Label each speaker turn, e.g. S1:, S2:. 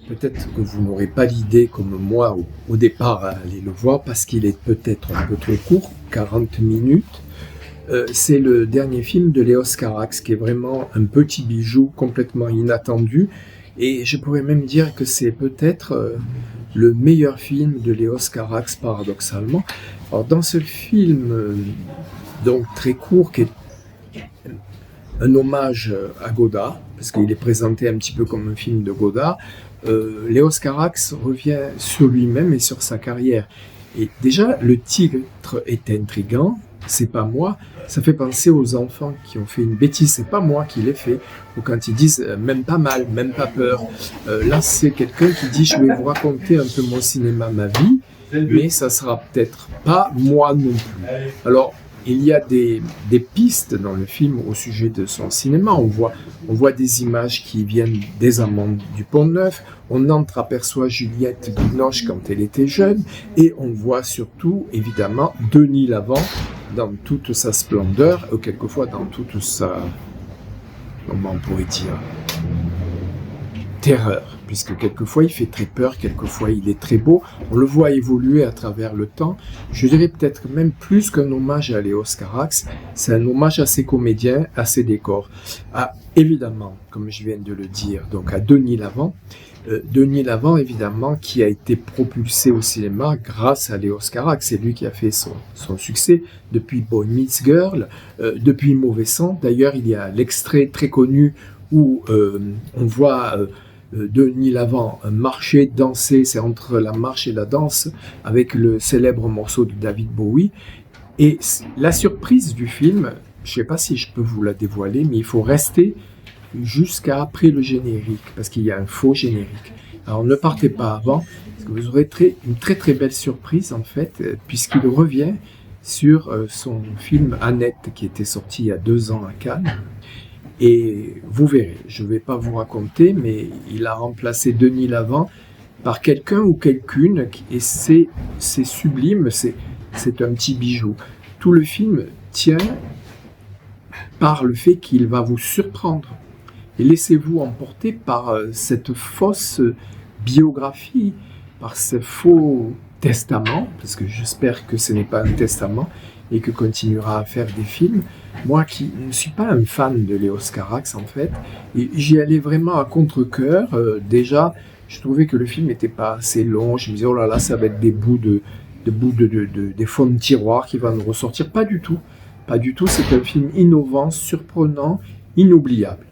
S1: peut-être que vous n'aurez pas l'idée comme moi au départ à aller le voir parce qu'il est peut-être un peu trop court, 40 minutes. C'est le dernier film de Léos Carax qui est vraiment un petit bijou complètement inattendu et je pourrais même dire que c'est peut-être le meilleur film de Léos Carax paradoxalement. Alors dans ce film donc très court qui est un hommage à Godard, parce qu'il est présenté un petit peu comme un film de Godard, Léos Carax revient sur lui-même et sur sa carrière. Et déjà, le titre est intriguant, c'est pas moi, ça fait penser aux enfants qui ont fait une bêtise, c'est pas moi qui l'ai fait, ou quand ils disent même pas mal, même pas peur. Là, c'est quelqu'un qui dit je vais vous raconter un peu mon cinéma, ma vie, mais ça sera peut-être pas moi non plus. Alors, il y a des pistes dans le film au sujet de son cinéma. On voit des images qui viennent des amants du Pont-Neuf. On entreaperçoit Juliette Binoche quand elle était jeune. Et on voit surtout, évidemment, Denis Lavant dans toute sa splendeur, ou quelquefois dans toute sa, comment on pourrait dire, terreur, puisque quelquefois il fait très peur, quelquefois il est très beau, on le voit évoluer à travers le temps, je dirais peut-être même plus qu'un hommage à Léos Carax, c'est un hommage à ses comédiens, à ses décors, évidemment, comme je viens de le dire, donc à Denis Lavant, évidemment, qui a été propulsé au cinéma grâce à Léos Carax, c'est lui qui a fait son succès depuis Boy Meets Girl, depuis Mauvais Sang, d'ailleurs il y a l'extrait très connu où on voit Denis Lavant marcher, danser, c'est entre la marche et la danse, avec le célèbre morceau de David Bowie. Et la surprise du film, je ne sais pas si je peux vous la dévoiler, mais il faut rester jusqu'à après le générique, parce qu'il y a un faux générique. Alors ne partez pas avant, parce que vous aurez une très très belle surprise en fait, puisqu'il revient sur son film Annette, qui était sorti il y a 2 ans à Cannes. Et vous verrez, je ne vais pas vous raconter, mais il a remplacé Denis Lavant par quelqu'un ou quelqu'une, et c'est sublime, c'est un petit bijou. Tout le film tient par le fait qu'il va vous surprendre. Et laissez-vous emporter par cette fausse biographie, par ce faux testament, parce que j'espère que ce n'est pas un testament, et que continuera à faire des films. Moi qui ne suis pas un fan de Léos Carax en fait, et j'y allais vraiment à contre-cœur. Déjà, je trouvais que le film n'était pas assez long. Je me disais, oh là là, ça va être des bouts des fonds de tiroir qui vont nous ressortir. Pas du tout. Pas du tout. C'est un film innovant, surprenant, inoubliable.